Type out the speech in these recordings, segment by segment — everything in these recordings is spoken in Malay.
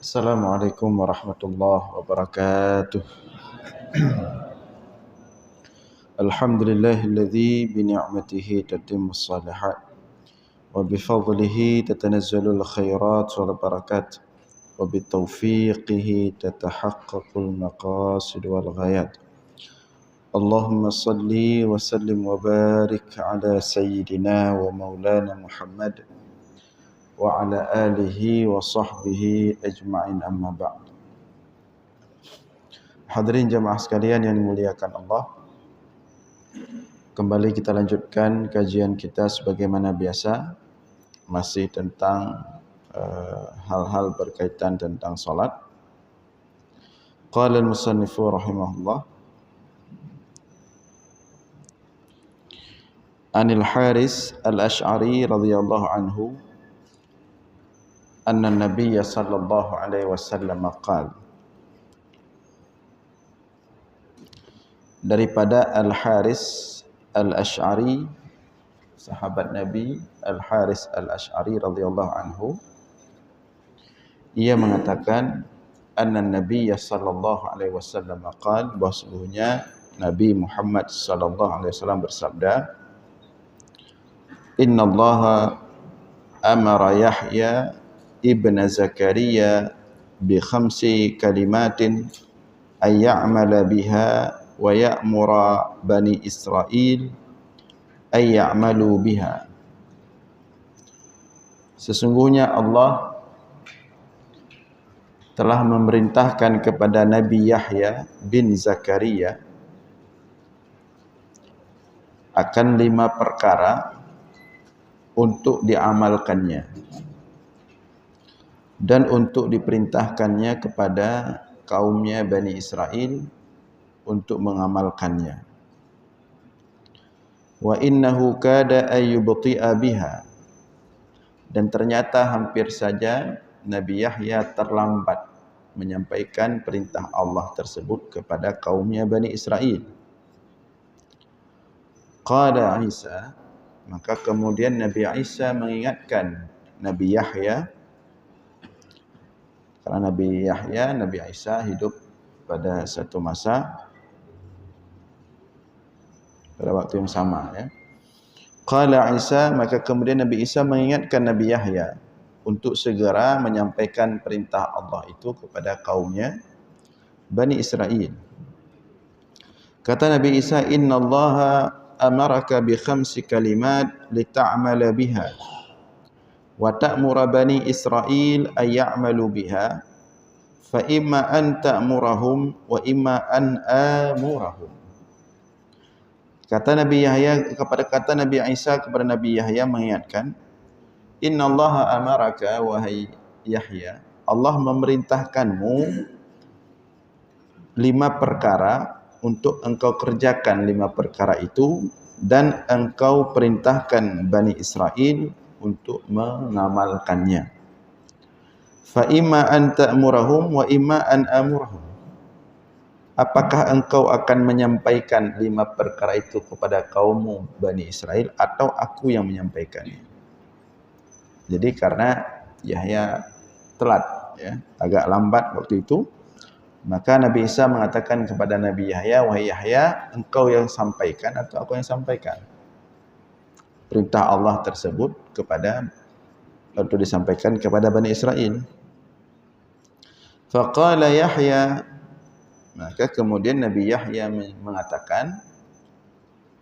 Assalamualaikum warahmatullahi wabarakatuh. Alhamdulillahilladzi bi ni'matihi tatimmus shalihat wa bi fadlihi tatanazzalul khairat wal barakat wa bi taufiqihi tatahaqqaqul maqasid wal ghayat. Allahumma salli wa sallim wa barik ala sayyidina wa maulana Muhammad wa ala alihi wa sahbihi ajma'in, amma ba'd. Hadirin jamaah sekalian yang dimuliakan Allah, kembali kita lanjutkan kajian kita sebagaimana biasa, masih tentang hal-hal berkaitan tentang salat. Qala al-musannifu rahimahullah, Anil Haris al-Ash'ari radhiyallahu anhu anna an-nabiy sallallahu alaihi wasallam qala, daripada Al-Haris Al-Ash'ari, sahabat Nabi Al-Haris Al-Ash'ari radhiyallahu anhu, ia mengatakan anna an-nabiy sallallahu alaihi wasallam qala, bahawa sesungguhnya Nabi Muhammad sallallahu alaihi wasallam bersabda, innallaha amara Yahya ibn Zakaria bi khamsi kalimatin ay ya'mala biha wa ya'mura bani Israel ay ya'malu biha. Sesungguhnya Allah telah memerintahkan kepada Nabi Yahya bin Zakaria akan 5 perkara untuk diamalkannya dan untuk diperintahkannya kepada kaumnya Bani Israel untuk mengamalkannya. Wa innahu kada ayyubti'a biha, dan ternyata hampir saja Nabi Yahya terlambat menyampaikan perintah Allah tersebut kepada kaumnya Bani Israel. Qala Isa, maka kemudian Nabi Isa mengingatkan Nabi Yahya, karena Nabi Isa hidup pada satu masa, pada waktu yang sama, ya. Qala Isa, maka kemudian Nabi Isa mengingatkan Nabi Yahya untuk segera menyampaikan perintah Allah itu kepada kaumnya Bani Israel. Kata Nabi Isa, innallaha amaraka bi khamsi kalimat lita'mala biha wa ta'mura bani Israel ay ya'malu biha fa imma an ta'murahum wa imma an amurahum. Kata Nabi Isa kepada Nabi Yahya mengingatkan, innallaha amaraka wahai Yahya, Allah memerintahkanmu 5 perkara untuk engkau kerjakan 5 perkara itu, dan engkau perintahkan Bani Israel untuk mengamalkannya. Fa imma an ta'murahum wa imma an amurahum. Apakah engkau akan menyampaikan 5 perkara itu kepada kaummu Bani Israel, atau aku yang menyampaikannya? Jadi karena Yahya telat, ya, agak lambat waktu itu, maka Nabi Isa mengatakan kepada Nabi Yahya, wahai Yahya, engkau yang sampaikan atau aku yang sampaikan perintah Allah tersebut untuk disampaikan kepada Bani Israel. Faqala Yahya, maka kemudian Nabi Yahya mengatakan,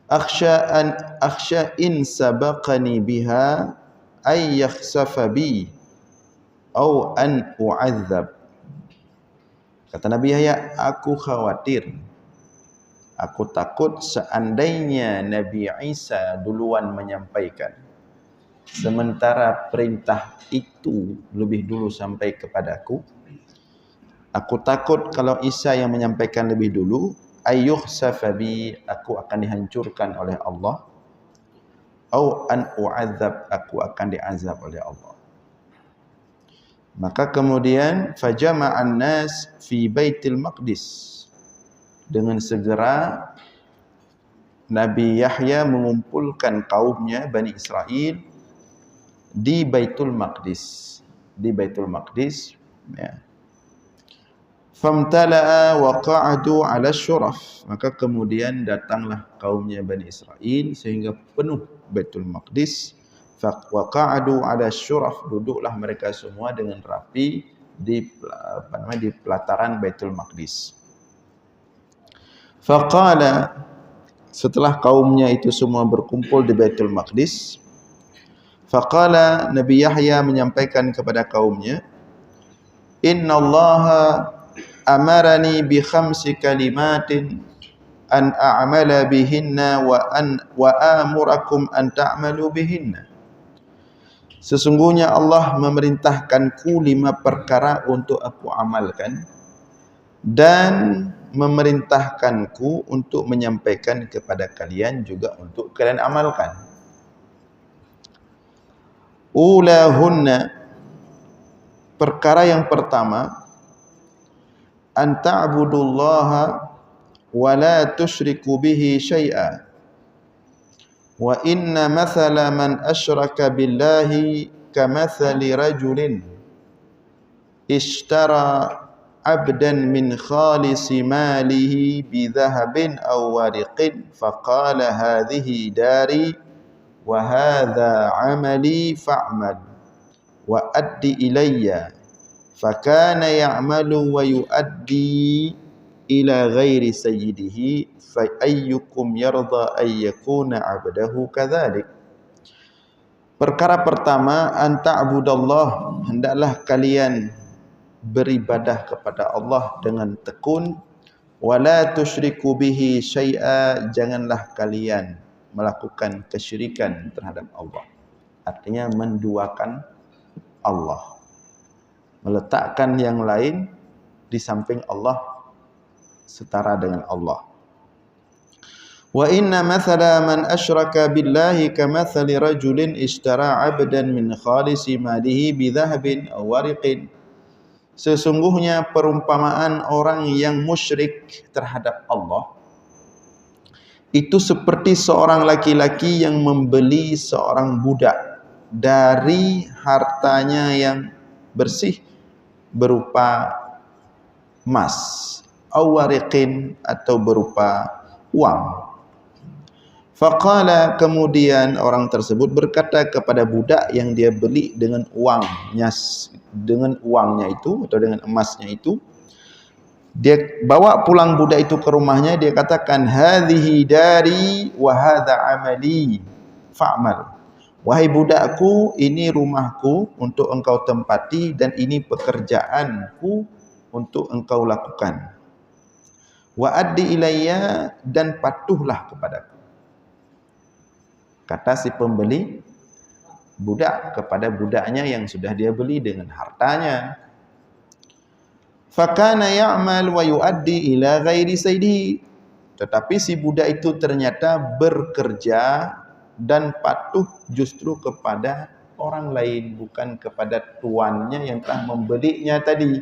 akhsha in sabaqani biha ay yakhsafa bi au an u'adzab. Kata Nabi Yahya, aku khawatir, aku takut seandainya Nabi Isa duluan menyampaikan, sementara perintah itu lebih dulu sampai kepadaku, aku takut kalau Isa yang menyampaikan lebih dulu, ayyukhsafa bi, aku akan dihancurkan oleh Allah, au an u'adzab, aku akan diazab oleh Allah. Maka kemudian fajama'an nas fi Baitul Maqdis, dengan segera Nabi Yahya mengumpulkan kaumnya Bani Israel di Baitul Maqdis. Di Baitul Maqdis, ya, famtala'a wa qa'adu 'ala syuraf. Maka kemudian datanglah kaumnya Bani Israel sehingga penuh Baitul Maqdis. Wa qa'adu 'ala syuraf, duduklah mereka semua dengan rapi di pelataran Baitul Maqdis. Faqala, setelah kaumnya itu semua berkumpul di Baitul Maqdis, faqala, Nabi Yahya menyampaikan kepada kaumnya, innallaha amarani bi khamsi kalimatin an a'mala bihinna wa amurakum an ta'malu bihinna. Sesungguhnya Allah memerintahkanku 5 perkara untuk aku amalkan dan memerintahkanku untuk menyampaikan kepada kalian juga untuk kalian amalkan. Ulahunna, perkara yang pertama, an ta'budullaha wa la tusyriku bihi syai'a. Wa inna mathala man asyraka billahi kamathali rajulin ishtara abdan min khalisi malihi bidhahabin aw wariqin faqala hadhihi dari wa hadha amali fa'mal wa addi ilayya fakana ya'malu wa yuaddi ila ghairi sayyidihi fa ayyukum yarda ay yakuna 'abdahu kadzalik. Perkara pertama, an ta'budallah, hendaklah kalian beribadah kepada Allah dengan tekun, wala tusyriku bihi syai'a, janganlah kalian melakukan kesyirikan terhadap Allah. Artinya menduakan Allah, meletakkan yang lain di samping Allah, setara dengan Allah. Wa inna mathala man asyraka billahi kamathali rajulin ishtara 'abdan min khalisi malihi bidhahabin aw wariqin. Sesungguhnya perumpamaan orang yang musyrik terhadap Allah itu seperti seorang laki-laki yang membeli seorang budak dari hartanya yang bersih berupa emas, awariqin, atau berupa uang. Faqala, kemudian orang tersebut berkata kepada budak yang dia beli dengan uangnya itu atau dengan emasnya itu, dia bawa pulang budak itu ke rumahnya, dia katakan, hadhihi dari wa hadha amali fa'mal. Wahai budakku, ini rumahku untuk engkau tempati dan ini pekerjaanku untuk engkau lakukan. Wa addi ilayya, dan patuhlah kepadaku. Kata si pembeli budak kepada budaknya yang sudah dia beli dengan hartanya. Fakana ya'mal wa yuaddi ila ghairi sayyidihi. Tetapi si budak itu ternyata bekerja dan patuh justru kepada orang lain, bukan kepada tuannya yang telah membelinya tadi.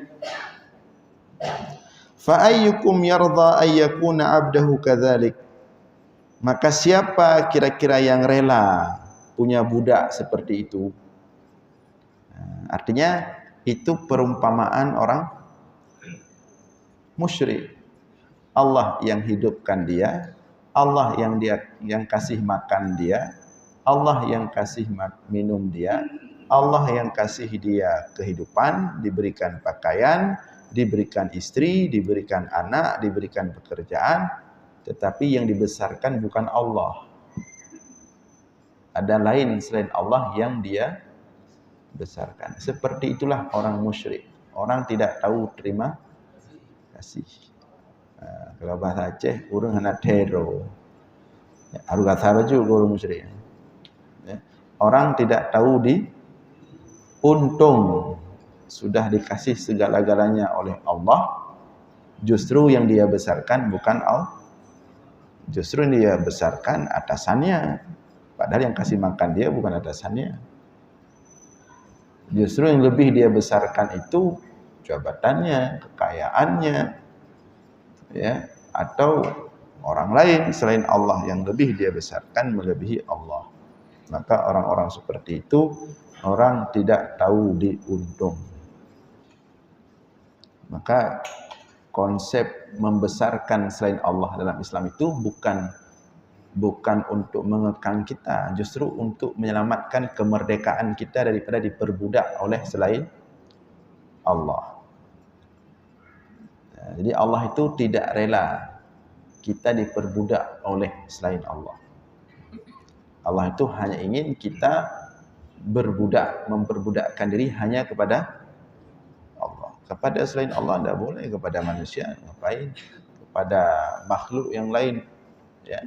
Fa ayyukum yarda ay yakuna 'abdahu kadzalik. Maka siapa kira-kira yang rela punya budak seperti itu? Artinya itu perumpamaan orang musyrik. Allah yang hidupkan dia, Allah yang kasih makan dia, Allah yang kasih minum dia, Allah yang kasih dia kehidupan, diberikan pakaian, diberikan istri, diberikan anak, diberikan pekerjaan. Tetapi yang dibesarkan bukan Allah. Ada lain selain Allah yang dia besarkan. Seperti itulah orang musyrik. Orang tidak tahu terima kasih. Kalau bahasa Aceh, urang hana tero. Aru kata baju orang musyrik. Orang tidak tahu untung sudah dikasih segala-galanya oleh Allah. Justru yang dia besarkan bukan Allah. Justru yang dia besarkan atasannya, padahal yang kasih makan dia bukan atasannya. Justru yang lebih dia besarkan itu jabatannya, kekayaannya, ya, atau orang lain selain Allah yang lebih dia besarkan melebihi Allah. Maka orang-orang seperti itu orang tidak tahu diuntung. Maka konsep membesarkan selain Allah dalam Islam itu bukan untuk mengekang kita, justru untuk menyelamatkan kemerdekaan kita daripada diperbudak oleh selain Allah. Jadi Allah itu tidak rela kita diperbudak oleh selain Allah. Allah itu hanya ingin kita memperbudakkan diri hanya kepada Allah. Kepada selain Allah tidak boleh, kepada manusia ngapain, kepada makhluk yang lain, ya,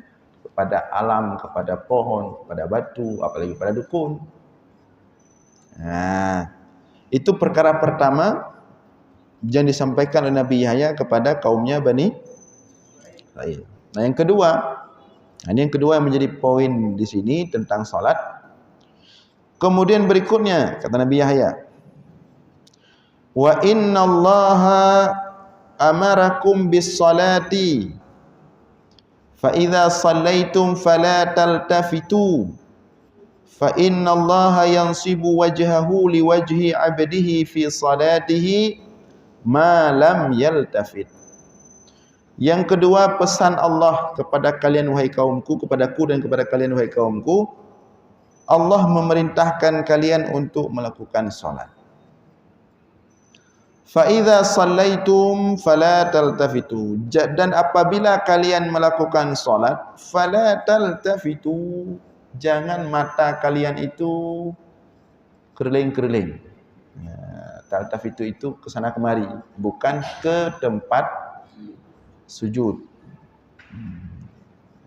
kepada alam, kepada pohon, kepada batu, apalagi kepada dukun. Nah, itu perkara pertama yang disampaikan oleh Nabi Yahya kepada kaumnya Bani Israil. Nah, yang kedua yang menjadi poin di sini tentang salat. Kemudian berikutnya kata Nabi Yahya, wa innallaha amarakum bis salati fa idza shallaitum fala taltafitu fa innallaha yansibu wajhahu liwajhi 'abdihi fi salatihi ma lam yaltafit. Yang kedua, pesan Allah kepada kalian wahai kaumku, kepadaku dan kepada kalian wahai kaumku, Allah memerintahkan kalian untuk melakukan salat. Fa idza shallaitum fala taltafitu, dan apabila kalian melakukan salat, fala taltafitu, jangan mata kalian itu kerling-kerling. Taltafitu itu ke sana kemari, bukan ke tempat sujud.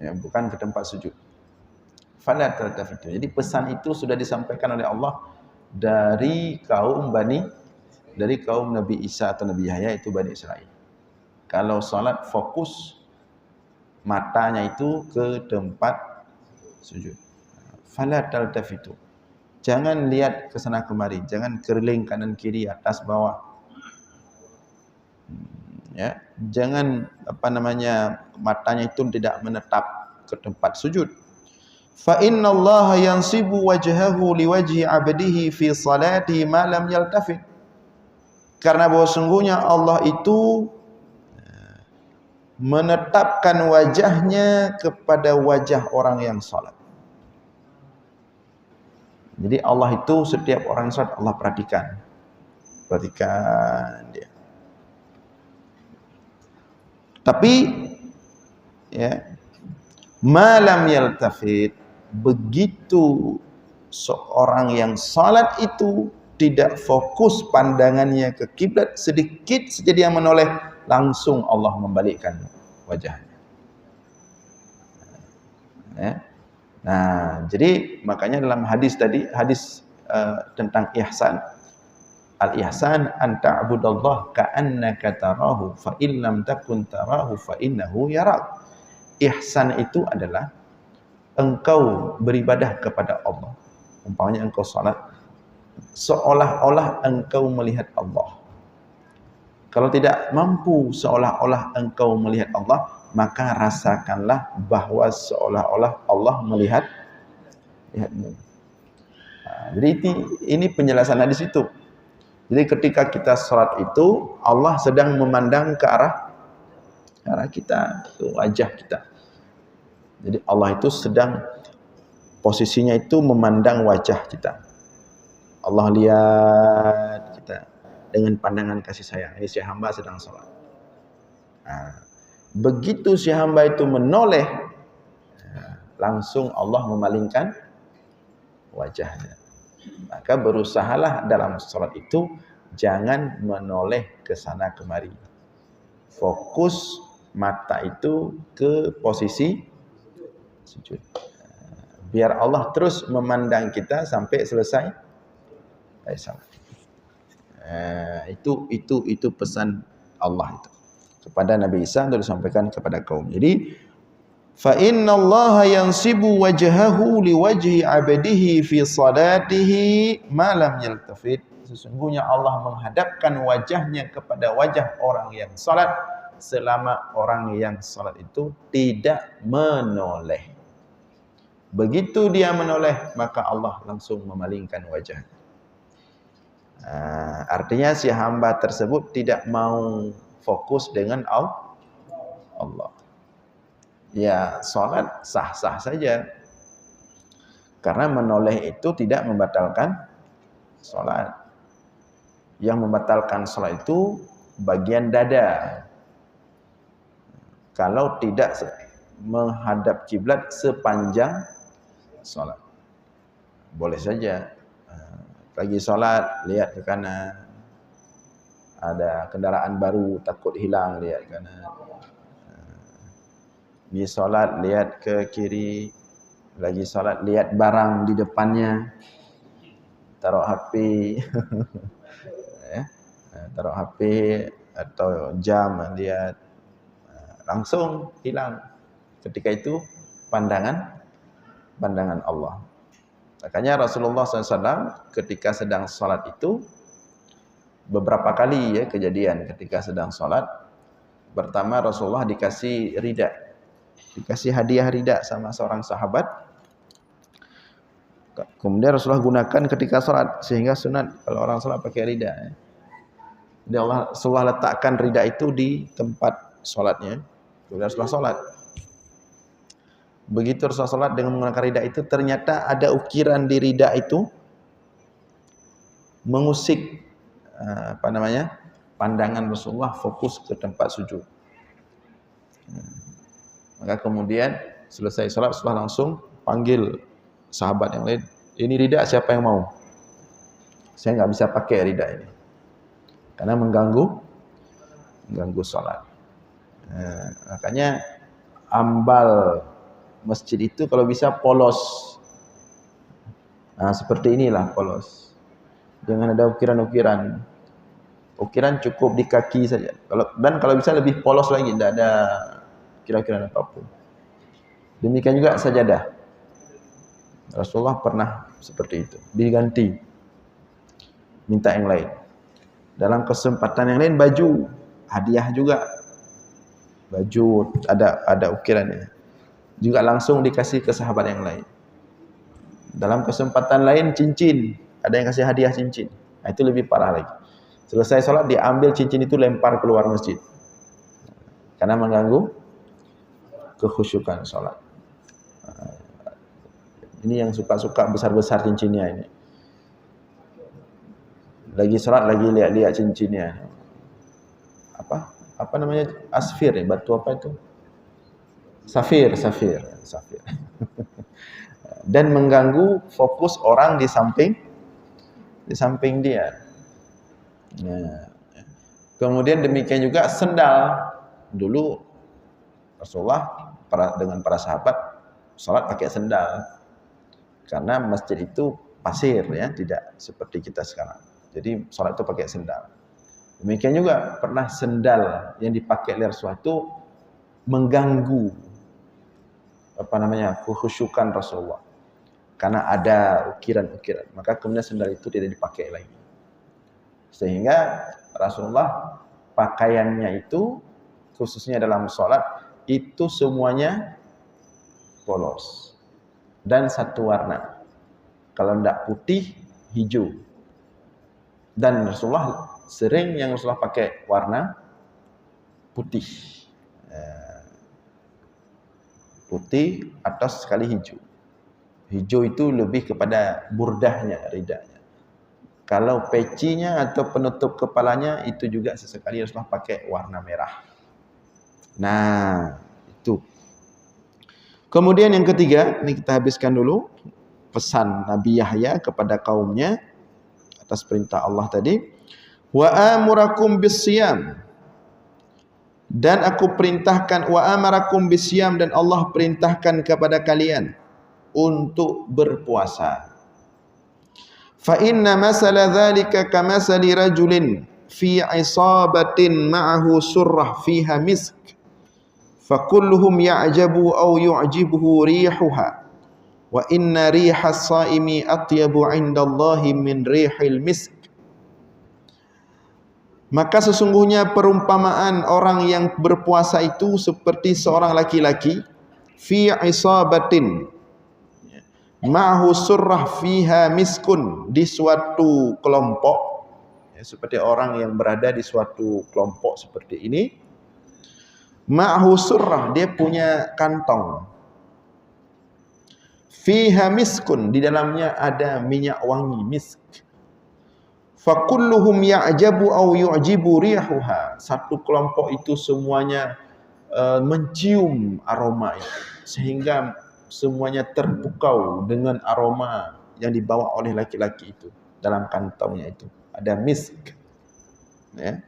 Ya, bukan ke tempat sujud. Fala taltafitu. Jadi pesan itu sudah disampaikan oleh Allah dari kaum Nabi Isa atau Nabi Yahya, itu Bani Israil. Kalau salat fokus matanya itu ke tempat sujud. Fala taltafitu. Jangan lihat ke sana kemari, jangan kerling kanan kiri, atas bawah. Ya, jangan matanya itu tidak menetap ke tempat sujud. Fa innallaha yansibu wajhahu liwajhi 'abdihi fi salati ma lam yaltafit. Karena bahwa sungguhnya Allah itu menetapkan wajahnya kepada wajah orang yang salat. Jadi Allah itu setiap orang salat Allah perhatikan dia. Tapi ya, malam yaltafit, begitu seorang yang salat itu tidak fokus pandangannya ke kiblat, sedikit saja dia menoleh, langsung Allah membalikkan wajahnya. Ya. Nah, jadi makanya dalam hadis tadi, tentang ihsan, al-ihsan an ta'budallah ka'annaka tarahu fa in lam takun tarahu fa innahu yarak. Ihsan itu adalah engkau beribadah kepada Allah. Umpamanya engkau salat, seolah-olah engkau melihat Allah. Kalau tidak mampu seolah-olah engkau melihat Allah, maka rasakanlah bahwa seolah-olah Allah melihatmu. Nah, jadi ini penjelasan hadis itu. Jadi ketika kita salat itu, Allah sedang memandang ke arah kita, ke wajah kita. Jadi Allah itu sedang posisinya itu memandang wajah kita. Allah lihat kita dengan pandangan kasih sayang. Ini si hamba sedang salat. Nah, begitu si hamba itu menoleh, langsung Allah memalingkan wajahnya. Maka berusahalah dalam salat itu jangan menoleh ke sana kemari. Fokus mata itu ke posisi sujud. Biar Allah terus memandang kita sampai selesai salat. Itu pesan Allah itu kepada Nabi Isa untuk disampaikan kepada kaum. Jadi fa innallaha yansibu wajhahu liwajhi 'abdihi fi salatihi ma lam yaltafit. Sesungguhnya Allah menghadapkan wajahnya kepada wajah orang yang salat selama orang yang salat itu tidak menoleh. Begitu dia menoleh, maka Allah langsung memalingkan wajahnya. Artinya si hamba tersebut tidak mau fokus dengan Allah. Ya, solat sah-sah saja. Karena menoleh itu tidak membatalkan solat. Yang membatalkan solat itu bagian dada. Kalau tidak menghadap kiblat sepanjang solat. Boleh saja. Lagi solat, lihat ke kanan. Ada kendaraan baru, takut hilang, lihat ke kanan. Ni solat, lihat ke kiri. Lagi solat, lihat barang di depannya. Taruh HP. Taruh HP atau jam, lihat. Langsung hilang. Ketika itu pandangan Allah. Makanya Rasulullah SAW ketika sedang sholat itu beberapa kali ya kejadian ketika sedang sholat. Pertama Rasulullah dikasih rida, dikasih hadiah rida sama seorang sahabat. Kemudian Rasulullah gunakan ketika sholat, sehingga sunat kalau orang sholat pakai rida. Jadi Rasulullah letakkan rida itu di tempat sholatnya. Kemudian Rasulullah sholat. Begitu Rasulullah sholat dengan menggunakan rida itu, ternyata ada ukiran di rida itu mengusik pandangan Rasulullah fokus ke tempat sujud. Maka kemudian selesai sholat, Rasulullah langsung panggil sahabat yang lain, ini rida siapa yang mau? Saya nggak bisa pakai rida ini karena mengganggu sholat. Makanya ambal masjid itu kalau bisa polos. Seperti inilah polos. Jangan ada ukiran-ukiran. Ukiran cukup di kaki saja. Kalau bisa lebih polos lagi, tidak ada ukiran-ukiran apapun. Demikian juga sajadah. Rasulullah pernah seperti itu. Diganti. Minta yang lain. Dalam kesempatan yang lain baju, hadiah juga. Baju ada ukirannya. Juga langsung dikasih ke sahabat yang lain. Dalam kesempatan lain cincin, ada yang kasih hadiah cincin. Itu lebih parah lagi. Selesai sholat diambil cincin itu lempar keluar masjid. Karena mengganggu kekhusyukan sholat. Ini yang suka-suka besar-besar cincinnya ini. Lagi sholat lagi lihat-lihat cincinnya. Apa namanya? Asfir ya, batu apa itu? Safir. Dan mengganggu fokus orang di samping dia. Kemudian demikian juga sendal. Dulu Rasulullah dengan para sahabat salat pakai sendal. Karena masjid itu pasir ya, tidak seperti kita sekarang. Jadi salat itu pakai sendal. Demikian juga pernah sendal yang dipakai oleh Rasulullah itu mengganggu kekhusyukan Rasulullah. Karena ada ukiran-ukiran, maka kemudian sendal itu tidak dipakai lagi. Sehingga Rasulullah pakaiannya itu khususnya dalam sholat itu semuanya polos dan satu warna. Kalau tidak putih, hijau. Dan Rasulullah sering yang Rasulullah pakai warna putih. Putih atas sekali hijau. Hijau itu lebih kepada burdahnya, ridanya. Kalau pecinya atau penutup kepalanya itu juga sesekali Rasulullah pakai warna merah. Nah, itu. Kemudian yang ketiga, ini kita habiskan dulu pesan Nabi Yahya kepada kaumnya atas perintah Allah tadi. Wa amurakum bisyam. Dan aku perintahkan wa amarakum bisyam, dan Allah perintahkan kepada kalian untuk berpuasa. Fa inna masala dzalika kamasali rajulin fi isabatin ma'ahu surrah fiha misk. Fa kulluhum ya'jabu aw yu'jibuhu rihuha. Wa inna rihas saimi atyabu 'indallahi min rihil misk. Maka sesungguhnya perumpamaan orang yang berpuasa itu seperti seorang laki-laki fi isabatin ma'ahu surrah fiha miskun, di suatu kelompok Ya, seperti orang yang berada di suatu kelompok seperti ini, ma'hu surrah, dia punya kantong, fiha miskun, di dalamnya ada minyak wangi, misk. Fakulluhum ya'jabu aw yu'jibu rihuha, satu kelompok itu semuanya mencium aroma itu, sehingga semuanya terpukau dengan aroma yang dibawa oleh laki-laki itu. Dalam kantongnya itu ada misk, ya.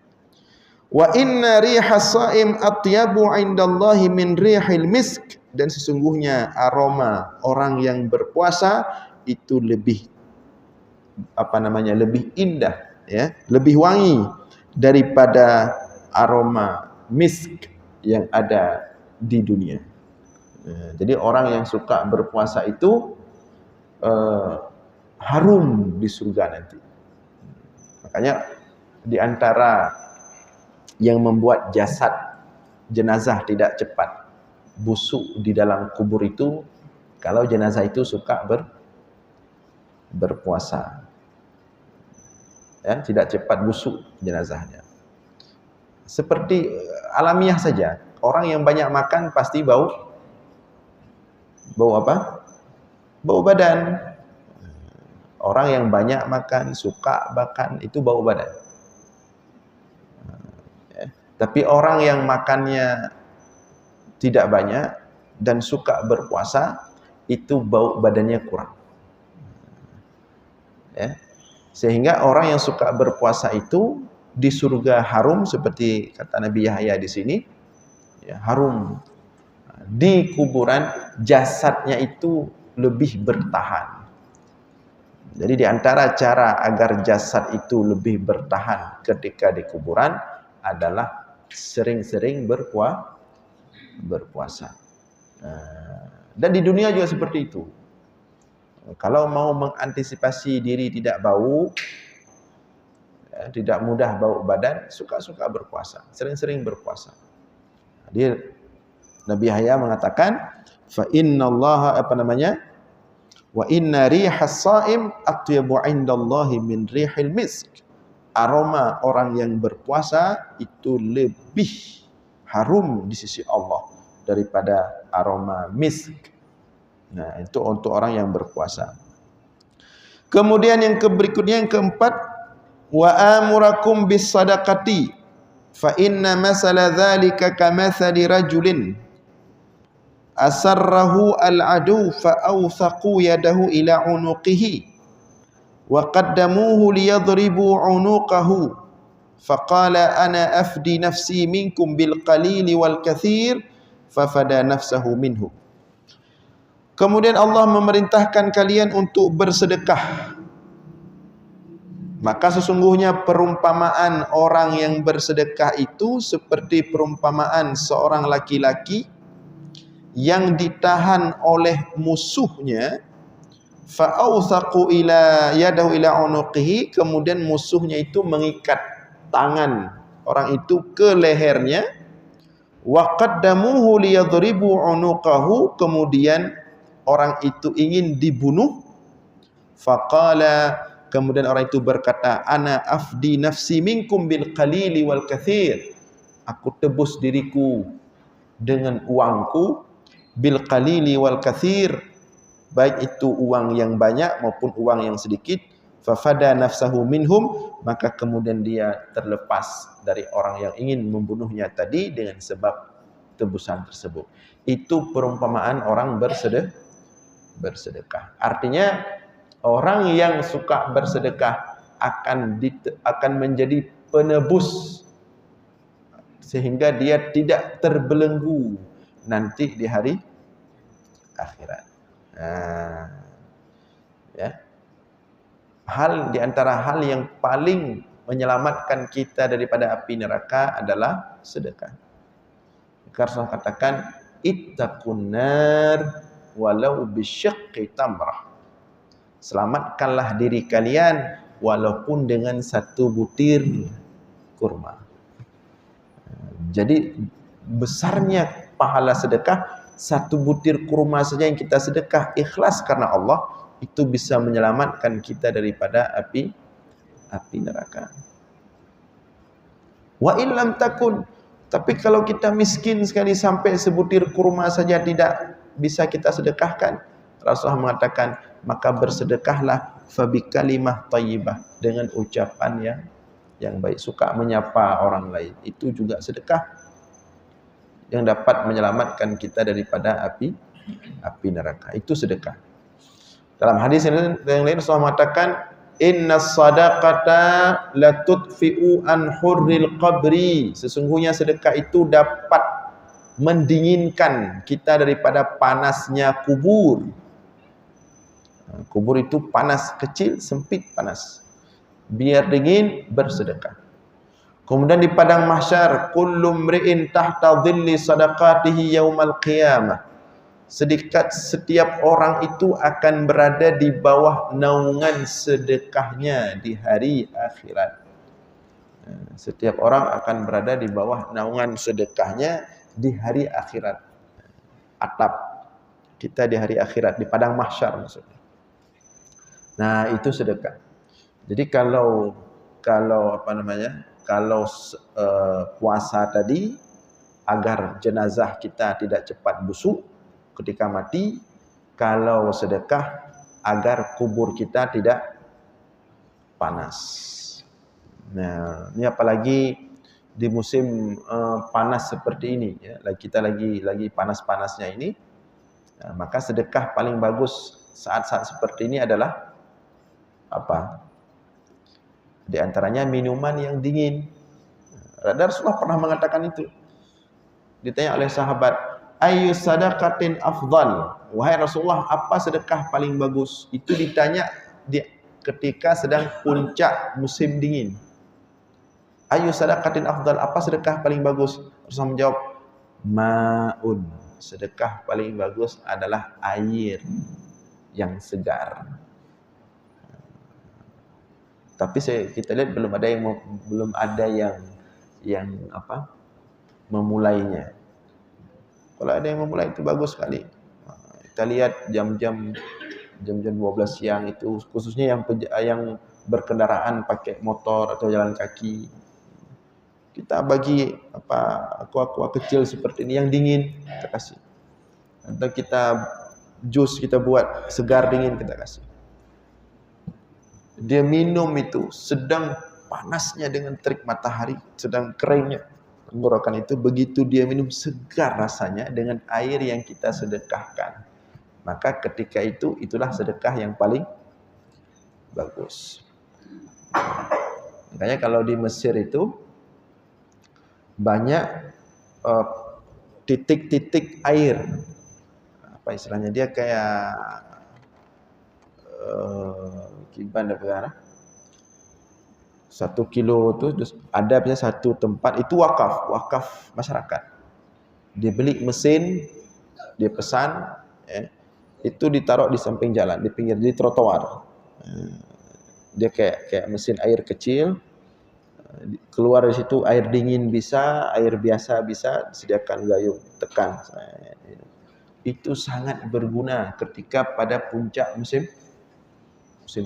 Wa inna rihas shaim atyabu 'indallahi min rihil misk, dan sesungguhnya aroma orang yang berpuasa itu lebih lebih indah, ya, lebih wangi daripada aroma misk yang ada di dunia. Jadi orang yang suka berpuasa itu harum di surga nanti. Makanya di antara yang membuat jasad jenazah tidak cepat busuk di dalam kubur itu, kalau jenazah itu suka berpuasa, ya, tidak cepat busuk jenazahnya. Seperti alamiah saja, orang yang banyak makan pasti bau apa? Bau badan. Orang yang banyak makan, suka makan, itu bau badan. Ya. Tapi orang yang makannya tidak banyak dan suka berpuasa, itu bau badannya kurang. Ya. Sehingga orang yang suka berpuasa itu di surga harum, seperti kata Nabi Yahya di sini, ya, harum. Di kuburan jasadnya itu lebih bertahan. Jadi di antara cara agar jasad itu lebih bertahan ketika di kuburan adalah sering-sering berpuasa. Dan di dunia juga seperti itu. Kalau mau mengantisipasi diri tidak bau, ya, tidak mudah bau badan, suka-suka berpuasa, sering-sering berpuasa. Dia Nabi Yahya mengatakan, fa innallaha wa inna rihas shaim atyabu 'indallahi min rihil misk. Aroma orang yang berpuasa itu lebih harum di sisi Allah daripada aroma misk. Nah, itu untuk orang yang berpuasa. Kemudian yang berikutnya, yang keempat, wa amurakum bis sadaqati fa inna masala dzalika kamathali rajulin asarrahu al-adu fa awthaqu yadahu ila unuqihi wa qaddamuhu liyadribu unuqahu faqala ana afdi nafsi minkum bil qalili wal kathir fafada nafsahu minhu. Kemudian Allah memerintahkan kalian untuk bersedekah. Maka sesungguhnya perumpamaan orang yang bersedekah itu seperti perumpamaan seorang laki-laki yang ditahan oleh musuhnya, fa'awthaqu ila yadahu ila unuqihi, kemudian musuhnya itu mengikat tangan orang itu ke lehernya, wa qaddamuhu liyadribu unuqahu, kemudian orang itu ingin dibunuh, faqala, kemudian orang itu berkata, ana afdi nafsi minkum bil qalili wal kathir, aku tebus diriku dengan uangku, bil qalili wal kathir, baik itu uang yang banyak maupun uang yang sedikit, fafada nafsahu minhum, maka kemudian dia terlepas dari orang yang ingin membunuhnya tadi dengan sebab tebusan tersebut. Itu perumpamaan orang bersedekah. Artinya orang yang suka bersedekah akan menjadi penebus, sehingga dia tidak terbelenggu nanti di hari akhirat. Ya. Di antara hal yang paling menyelamatkan kita daripada api neraka adalah sedekah. Rasulullah katakan, ittaqun nar walau bisyaqqi tamrah. Selamatkanlah diri kalian walaupun dengan satu butir kurma. Jadi besarnya pahala sedekah, satu butir kurma saja yang kita sedekah ikhlas karena Allah, itu bisa menyelamatkan kita daripada api neraka. Wa illam takun, tapi kalau kita miskin sekali sampai sebutir kurma saja tidak bisa kita sedekahkan, Rasulullah mengatakan, maka bersedekahlah fabi kalimah thayyibah, dengan ucapan yang baik. Suka menyapa orang lain, itu juga sedekah yang dapat menyelamatkan kita daripada api neraka. Itu sedekah. Dalam hadis yang lain Rasulullah mengatakan, innas sadaqata latudfi'u an hurril qabri, sesungguhnya sedekah itu dapat mendinginkan kita daripada panasnya kubur. Kubur itu panas, kecil, sempit, panas. Biar dingin, bersedekah. Kemudian di padang mahsyar, kullu mri'in tahta dhilli sadaqatihi yaumal qiyamah, setiap orang itu akan berada di bawah naungan sedekahnya di hari akhirat. Setiap orang akan berada di bawah naungan sedekahnya di hari akhirat. Atap kita di hari akhirat, di padang mahsyar maksudnya. Nah, itu sedekah. Jadi kalau puasa tadi agar jenazah kita tidak cepat busuk ketika mati, kalau sedekah agar kubur kita tidak panas. Nah, ini apalagi di musim panas seperti ini, ya. Kita lagi panas-panasnya ini. Nah, maka sedekah paling bagus saat-saat seperti ini adalah apa? Di antaranya minuman yang dingin. Rasulullah pernah mengatakan itu. Ditanya oleh sahabat, ayu sadaqatin afdal, wahai Rasulullah, apa sedekah paling bagus? Itu ditanya ketika sedang puncak musim dingin. Ayu sadaqatin afdal, apa sedekah paling bagus? Rasulullah menjawab, ma'un, sedekah paling bagus adalah air yang segar. Tapi kita lihat belum ada yang memulainya. Kalau ada yang memulai itu bagus sekali. Kita lihat jam-jam 12 siang itu, khususnya yang berkendaraan pakai motor atau jalan kaki. Kita bagi aqua kecil seperti ini yang dingin kita kasih. Atau kita jus kita buat segar dingin kita kasih. Dia minum itu sedang panasnya dengan terik matahari, sedang keringnya tenggorokan itu, begitu dia minum segar rasanya dengan air yang kita sedekahkan. Maka ketika itulah sedekah yang paling bagus. Makanya kalau di Mesir itu banyak titik-titik air. Apa istilahnya, dia kayak gimana negara 1 kilo itu ada punya satu tempat itu wakaf masyarakat. Dia beli mesin, dia pesan, itu ditaruh di samping jalan, di pinggir, di trotoar. Dia kayak mesin air kecil, keluar dari situ air dingin bisa, air biasa bisa, disediakan gayung, tekan. Itu sangat berguna ketika pada puncak musim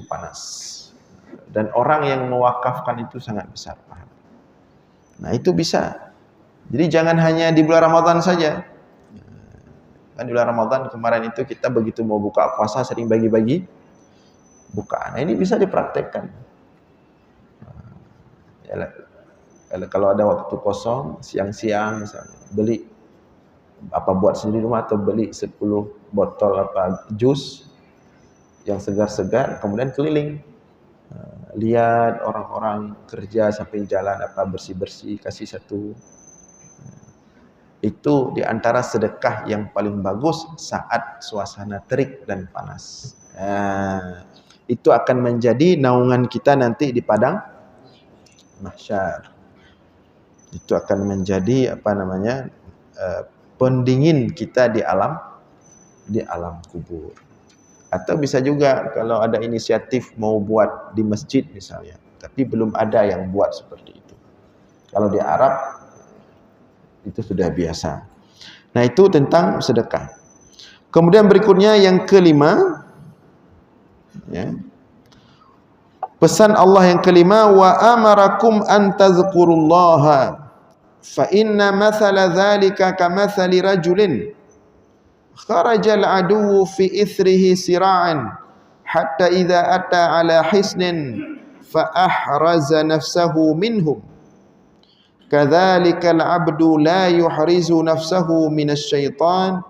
panas. Dan orang yang mewakafkan itu sangat besar pahala. Nah, itu bisa. Jadi jangan hanya di bulan Ramadan saja. Kan di bulan Ramadan kemarin itu kita begitu mau buka puasa sering bagi-bagi bukaan. Nah, ini bisa dipraktekkan. Kalau ada waktu kosong, siang-siang misalnya, beli buat sendiri rumah atau beli 10 botol jus yang segar-segar, kemudian keliling, lihat orang-orang kerja sampai jalan bersih-bersih, kasih satu. Itu diantara sedekah yang paling bagus saat suasana terik dan panas. Itu akan menjadi naungan kita nanti di padang mahsyar. Itu akan menjadi pendingin kita di alam kubur. Atau bisa juga kalau ada inisiatif mau buat di masjid misalnya, tapi belum ada yang buat seperti itu. Kalau di Arab itu sudah biasa. Nah, itu tentang sedekah. Kemudian berikutnya yang kelima, ya, Pesan Allah yang kelima, wa amarakum an tadhkurullaha fa inna mathala dhalika kamathali rajulin kharajal aduwwu fi ithrihi sira'an hatta idza ata ala hisnin fa ahraza nafsahu minhum kadzalikal abdu la yuhrizu nafsahu minasyaitan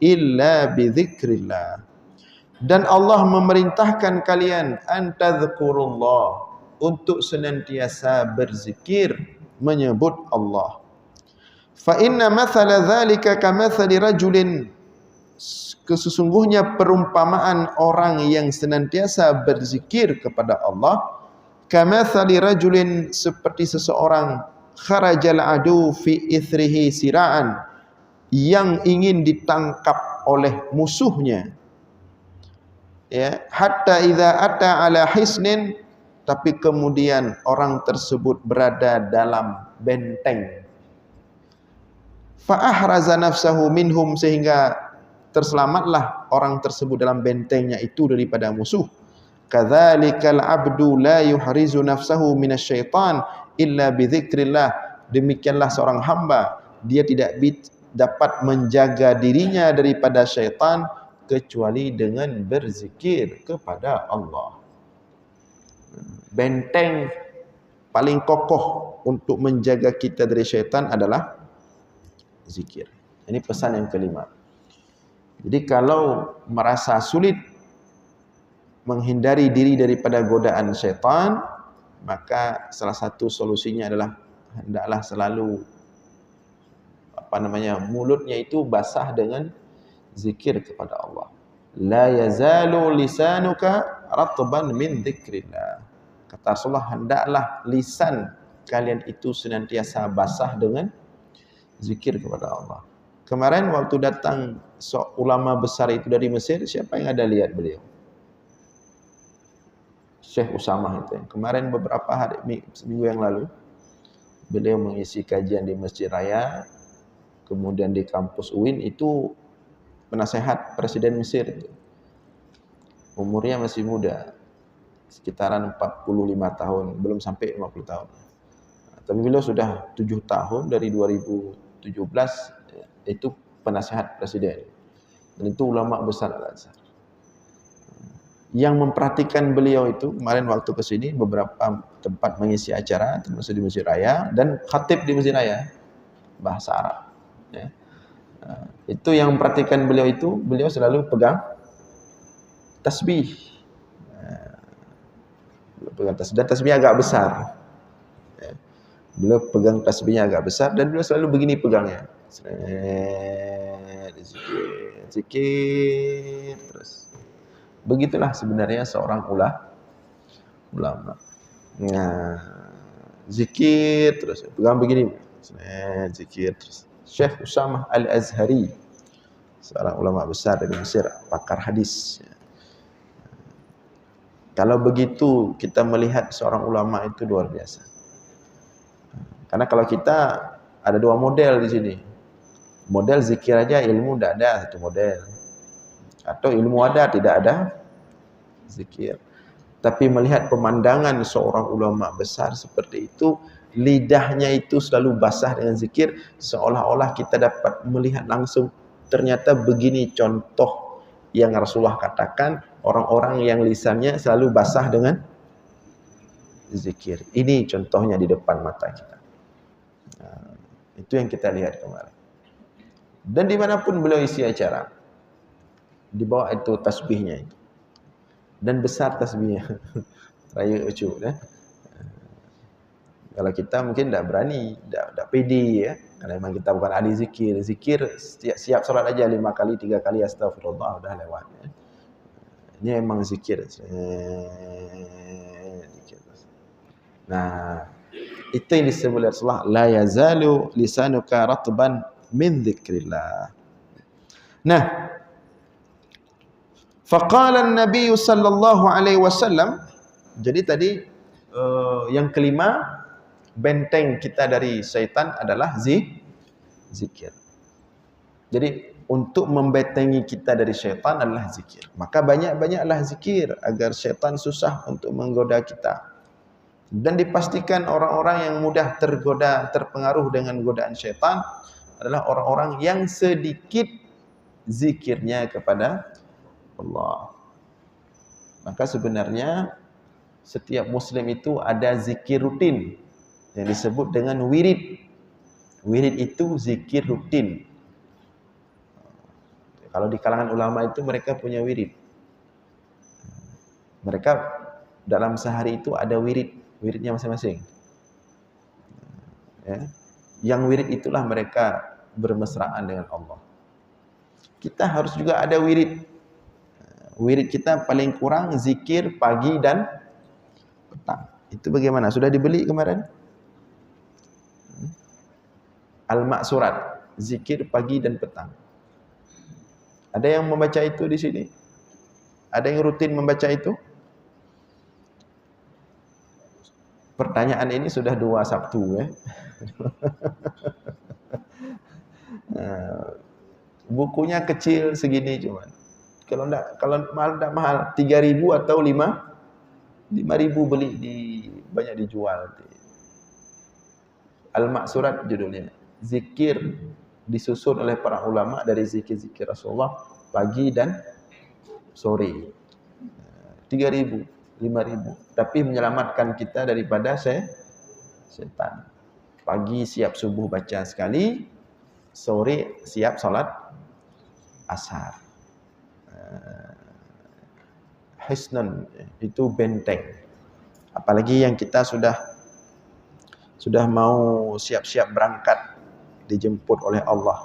illa bidzikrillah. Dan Allah memerintahkan kalian antadhkurullah, untuk senantiasa berzikir, menyebut Allah. Fa inna mathala dzalika kamathali rajulin, sesungguhnya perumpamaan orang yang senantiasa berzikir kepada Allah, kamathali rajulin, seperti seseorang kharajal adu fi ithrihi sira'an, yang ingin ditangkap oleh musuhnya, ya, hatta idza ata ala hisnin, tapi kemudian orang tersebut berada dalam benteng, fa ahraza nafsahu minhum, sehingga terselamatlah orang tersebut dalam bentengnya itu daripada musuh. Kadzalikal abdu la yuhrizu nafsahu minasyaitan illa bidzikrillah, demikianlah seorang hamba, dia tidak dapat menjaga dirinya daripada syaitan kecuali dengan berzikir kepada Allah. Benteng paling kokoh untuk menjaga kita dari syaitan adalah zikir. Ini pesan yang kelima. Jadi kalau merasa sulit menghindari diri daripada godaan syaitan, maka salah satu solusinya adalah hendaklah selalu mulutnya itu basah dengan zikir kepada Allah. La yazalu lisanuka ratban min dzikrillah. Kata Rasulullah, hendaklah lisan kalian itu senantiasa basah dengan zikir kepada Allah. Kemarin waktu datang ulama besar itu dari Mesir, siapa yang ada lihat beliau? Syekh Usamah itu. Kemarin beberapa hari, minggu yang lalu, beliau mengisi kajian di Masjid Raya, kemudian di kampus UIN, itu penasehat Presiden Mesir itu. Umurnya masih muda, sekitaran 45 tahun, belum sampai 50 tahun. Tapi beliau sudah 7 tahun, dari 2017 itu penasehat Presiden. Dan itu ulama besar Al-Azhar. Yang memperhatikan beliau itu, kemarin waktu ke sini, beberapa tempat mengisi acara, termasuk di Masjid Raya, dan khatib di Masjid Raya, bahasa Arab. Ya. Itu yang memperhatikan beliau itu, beliau selalu pegang tasbih. Pegang tasbih, dan tasbihnya agak besar. Ya. Beliau pegang tasbihnya agak besar, dan beliau selalu begini pegangnya. Zikir terus. Begitulah sebenarnya seorang ulama. Nah, zikir terus, pegang begini. Zikir terus. Syekh Usamah Al-Azhari, seorang ulama besar dari Mesir, pakar hadis. Kalau begitu kita melihat seorang ulama itu luar biasa. Karena kalau kita ada dua model di sini. Model zikir aja, ilmu tidak ada, satu model. Atau ilmu ada, tidak ada zikir. Tapi melihat pemandangan seorang ulama besar seperti itu, lidahnya itu selalu basah dengan zikir, seolah-olah kita dapat melihat langsung, ternyata begini contoh yang Rasulullah katakan, orang-orang yang lisannya selalu basah dengan zikir. Ini contohnya di depan mata kita. Nah, itu yang kita lihat kemarin. Dan dimanapun beliau isi acara, di bawah itu tasbihnya itu. Dan besar tasbihnya. Raya ucu. Kalau kita mungkin tidak berani, tidak pede ya. Karena memang kita bukan ahli zikir. Zikir siap salat aja 5 kali, 3 kali astagfirullah udah lewat ya. Ini memang zikir. Nah, itu yang disebut oleh Rasulullah, la yazalu lisanuka ratban min dzikrillah. Nah, faqala an-nabiy sallallahu alaihi wasallam, jadi tadi yang kelima, benteng kita dari syaitan adalah zikir. Jadi untuk membentengi kita dari syaitan adalah zikir. Maka banyak-banyaklah zikir agar syaitan susah untuk menggoda kita. Dan dipastikan orang-orang yang mudah tergoda, terpengaruh dengan godaan syaitan adalah orang-orang yang sedikit zikirnya kepada Allah. Maka sebenarnya setiap muslim itu ada zikir rutin yang disebut dengan wirid. Wirid itu zikir rutin. Kalau di kalangan ulama itu mereka punya wirid. Mereka dalam sehari itu ada wiridnya masing-masing. Ya. Yang wirid itulah mereka bermesraan dengan Allah. Kita harus juga ada wirid. Wirid kita paling kurang zikir pagi dan petang. Itu bagaimana? Sudah dibeli kemarin? Al-Ma'surat, zikir pagi dan petang. Ada yang membaca itu di sini? Ada yang rutin membaca itu? Pertanyaan ini sudah 2 Sabtu ya. Bukunya kecil segini cuman. Kalau mahal enggak mahal, 3.000 atau 5.000 beli banyak dijual. Al-Ma'surat judulnya. Zikir disusun oleh para ulama dari zikir-zikir Rasulullah pagi dan sore. 3.000, 5.000, tapi menyelamatkan kita daripada setan. Pagi siap subuh baca sekali, sore siap salat asar. Hisnun itu benteng. Apalagi yang kita sudah mau siap-siap berangkat dijemput oleh Allah.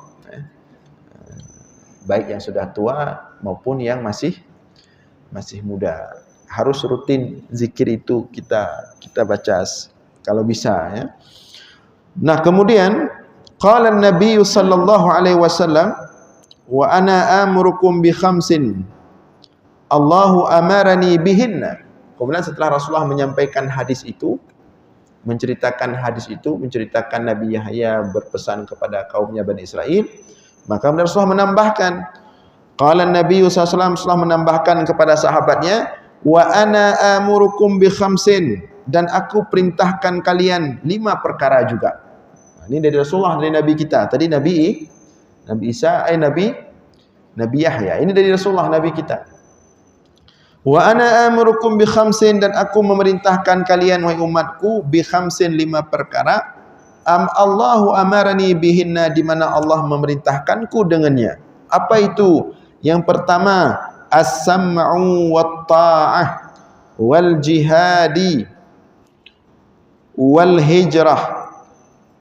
Baik yang sudah tua maupun yang masih muda. Harus rutin zikir itu kita baca kalau bisa ya. Nah, kemudian qala an-nabiy sallallahu alaihi wasallam wa ana amurukum bi khamsin Allahu amarani bihinna. Kemudian setelah Rasulullah menyampaikan hadis itu, menceritakan Nabi Yahya berpesan kepada kaumnya Bani Israel, maka Rasulullah menambahkan, qala an-nabiy sallallahu alaihi wasallam, Rasulullah menambahkan kepada sahabatnya, wa ana amurukum bi khamsin, dan aku perintahkan kalian 5 perkara juga. Ini dari Rasulullah, dari Nabi kita. Tadi Nabi Isa, Nabi Yahya. Ini dari Rasulullah, Nabi kita. Wa ana amurukum bi khamsin, dan aku memerintahkan kalian wahai umatku bi khamsin 5 perkara. Allahu amarani bihinna, di mana Allah memerintahkanku dengannya. Apa itu? Yang pertama, as-sam'u wat ta'ah wal jihadi wal hijrah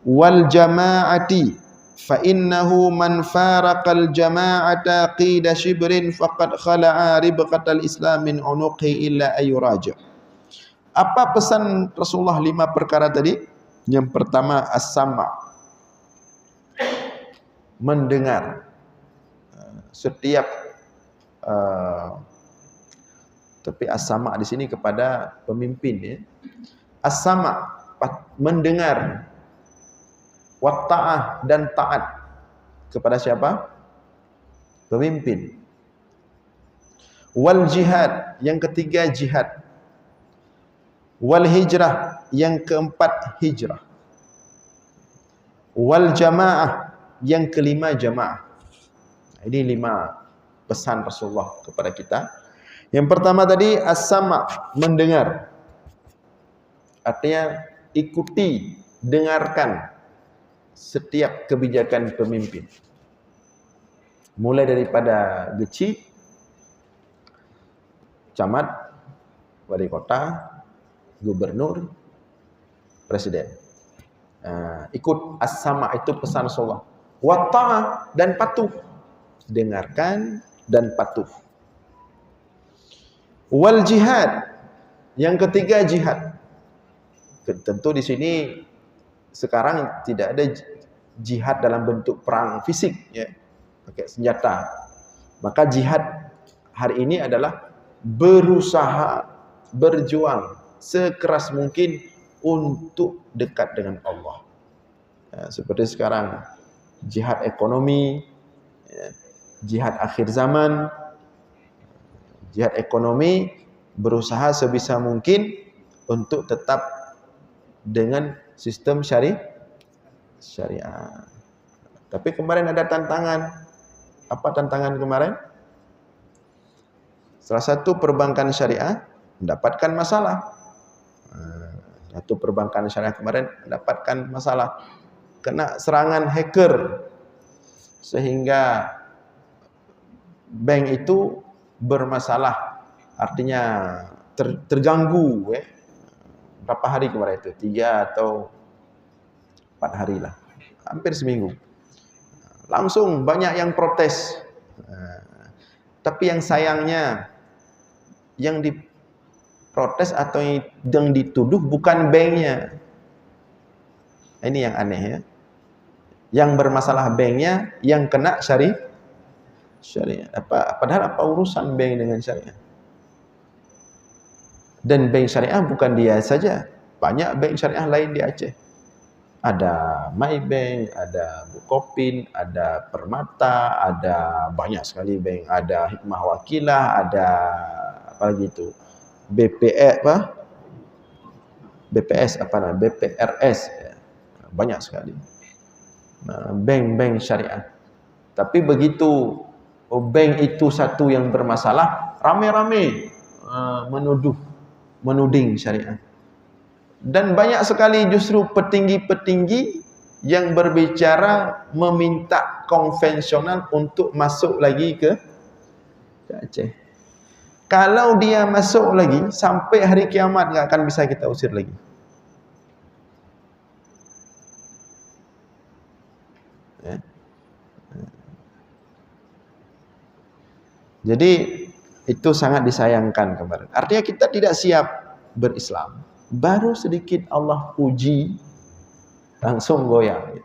wal jama'ati, fa innahu man faraqal jama'ata qida shibrin faqad khala'a ribqatal islam min unuqi illa ayuraja. Apa pesan Rasulullah 5 perkara tadi? Yang pertama as-sama', mendengar. Setiap tapi as-sama' di sini kepada pemimpin ya. As-sama', mendengar. Wa ta'ah, dan taat kepada siapa? Pemimpin. Wal jihad, yang ketiga jihad. Wal hijrah, yang keempat hijrah. Wal jamaah, yang kelima jamaah. Ini 5 pesan Rasulullah kepada kita. Yang pertama tadi as-sama', mendengar. Artinya ikuti, dengarkan setiap kebijakan pemimpin. Mulai daripada geci, camat, wali kota, gubernur, presiden. Ikut as-sama', itu pesan Rasulullah. Wa ta'ah, dan patuh. Dengarkan dan patuh. Wal jihad, yang ketiga jihad. Tentu di sini sekarang tidak ada jihad dalam bentuk perang fisik ya, pakai senjata. Maka jihad hari ini adalah berusaha, berjuang sekeras mungkin untuk dekat dengan Allah. Ya, seperti sekarang jihad ekonomi ya, jihad akhir zaman, jihad ekonomi, berusaha sebisa mungkin untuk tetap dengan sistem syariah. Tapi kemarin ada tantangan. Apa tantangan kemarin? Salah satu perbankan syariah mendapatkan masalah. Satu perbankan syariah kemarin mendapatkan masalah, kena serangan hacker, sehingga bank itu bermasalah, artinya terganggu. Berapa hari kemarin itu? 3 atau 4 hari lah, hampir seminggu. Langsung banyak yang protes. Tapi yang sayangnya, yang diprotes atau yang dituduh bukan banknya. Ini yang aneh ya. Yang bermasalah banknya, yang kena syariah. Padahal apa urusan bank dengan syariah? Dan bank syariah bukan dia saja, banyak bank syariah lain di Aceh. Ada Maybank, ada Bukopin, ada Permata, ada banyak sekali bank, ada Hikmah Wakilah, ada apa lagi itu? BPRS, banyak sekali. Bank-bank syariah. Tapi begitu bank itu satu yang bermasalah, rame-rame menuding syariah. Dan banyak sekali justru petinggi-petinggi yang berbicara meminta konvensional untuk masuk lagi ke Aceh. Kalau dia masuk lagi, sampai hari kiamat nggak akan bisa kita usir lagi. Ya. Jadi itu sangat disayangkan kemarin. Artinya kita tidak siap berislam. Baru sedikit Allah uji, langsung goyang.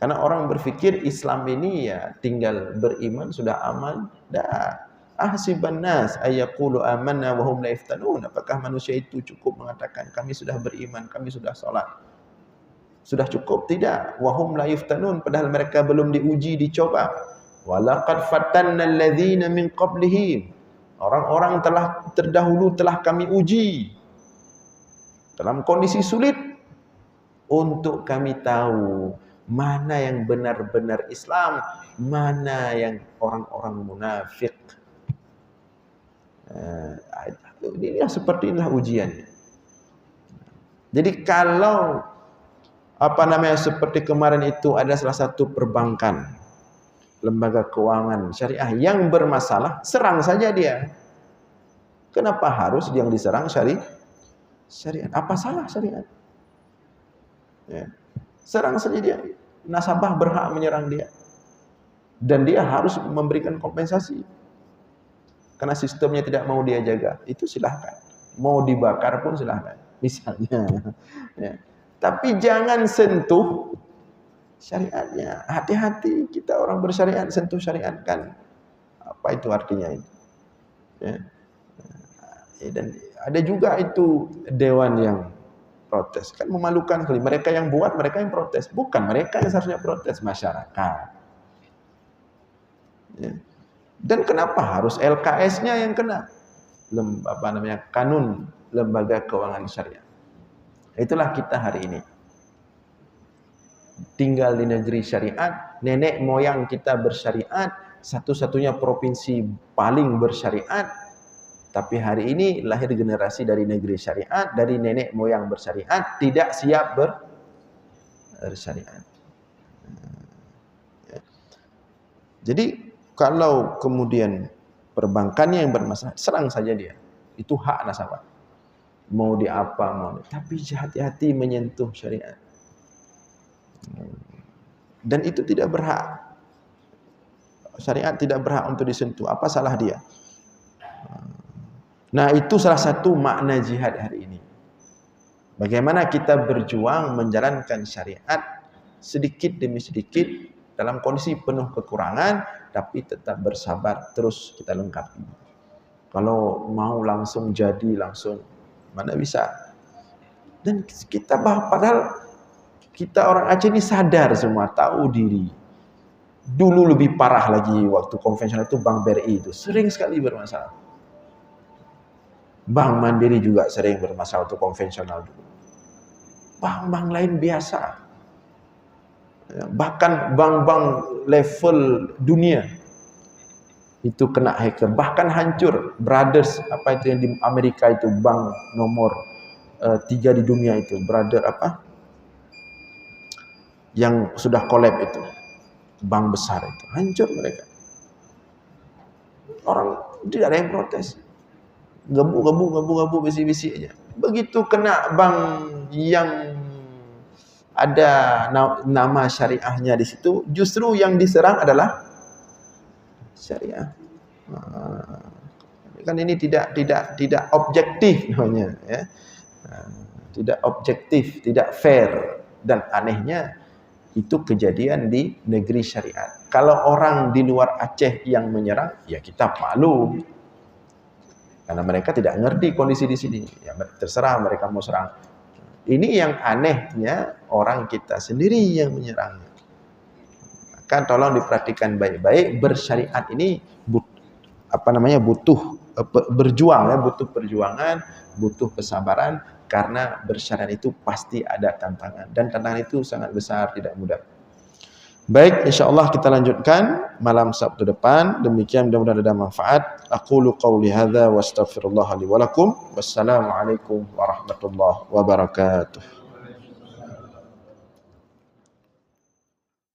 Karena orang berpikir Islam ini ya tinggal beriman sudah aman. Dah. Ahsiban nas ayyaqulu amanna wa hum la yaftanun. Apakah manusia itu cukup mengatakan kami sudah beriman, kami sudah salat? Sudah cukup? Tidak. Wa hum la yaftanun, padahal mereka belum diuji, dicoba. Walaqad fatanna alladhina min qablihim. Orang-orang terdahulu telah kami uji dalam kondisi sulit untuk kami tahu mana yang benar-benar Islam, mana yang orang-orang munafik. Ini seperti inilah ujiannya. Jadi kalau seperti kemarin itu ada salah satu perbankan, lembaga keuangan syariah yang bermasalah, serang saja dia. Kenapa harus yang diserang syariat? Apa salah syariat? Ya. Serang saja dia. Nasabah berhak menyerang dia. Dan dia harus memberikan kompensasi. Karena sistemnya tidak mau dia jaga. Itu silahkan. Mau dibakar pun silahkan. Misalnya. Ya. Tapi jangan sentuh syariatnya. Hati-hati kita orang bersyariat sentuh syariat kan. Apa itu artinya itu? Ya. Dan ada juga itu dewan yang protes. Kan memalukan kali. Mereka yang buat, mereka yang protes. Bukan mereka yang seharusnya protes, masyarakat. Ya. Dan kenapa harus LKS-nya yang kena? Kanun Lembaga Keuangan Syariah. Itulah kita hari ini. Tinggal di negeri syariat, nenek moyang kita bersyariat, satu-satunya provinsi paling bersyariat, tapi hari ini lahir generasi dari negeri syariat, dari nenek moyang bersyariat, tidak siap bersyariat. Jadi kalau kemudian perbankannya yang bermasalah, serang saja dia. Itu hak nasabah. Mau diapa, tapi hati-hati menyentuh syariat. Dan itu tidak berhak. Syariat tidak berhak untuk disentuh. Apa salah dia? Nah, itu salah satu makna jihad hari ini. Bagaimana kita berjuang menjalankan syariat sedikit demi sedikit dalam kondisi penuh kekurangan, tapi tetap bersabar, terus kita lengkapi. Kalau mau langsung jadi, langsung, mana bisa. Dan kita padahal kita orang Aceh ini sadar semua, tahu diri. Dulu lebih parah lagi waktu konvensional itu Bank BRI itu sering sekali bermasalah. Bank Mandiri juga sering bermasalah waktu konvensional dulu. Bank-bank lain biasa. Bahkan bank-bank level dunia itu kena hacker, bahkan hancur. Brothers apa itu yang di Amerika itu, bank nomor 3 di dunia itu, brother apa yang sudah collab itu, bank besar itu hancur mereka. Orang tidak ada yang protes, gebu bisi aja. Begitu kena bank yang ada nama syariahnya di situ, justru yang diserang adalah syariah. Kan ini tidak objektif namanya, ya. Tidak objektif, tidak fair, dan anehnya itu kejadian di negeri syariat. Kalau orang di luar Aceh yang menyerang, ya kita maklum, karena mereka tidak ngerti kondisi di sini. Ya terserah mereka mau serang. Ini yang anehnya, orang kita sendiri yang menyerangnya. Maka tolong diperhatikan baik-baik, bersyariat ini butuh berjuang, ya, butuh perjuangan, butuh kesabaran, karena bersyariat itu pasti ada tantangan, dan tantangan itu sangat besar, tidak mudah. Baik, insyaallah kita lanjutkan malam Sabtu depan. Demikian, mudah-mudahan ada manfaat. Aqulu qauli hadza wa astaghfirullah li wa lakum. Wassalamualaikum warahmatullahi wabarakatuh.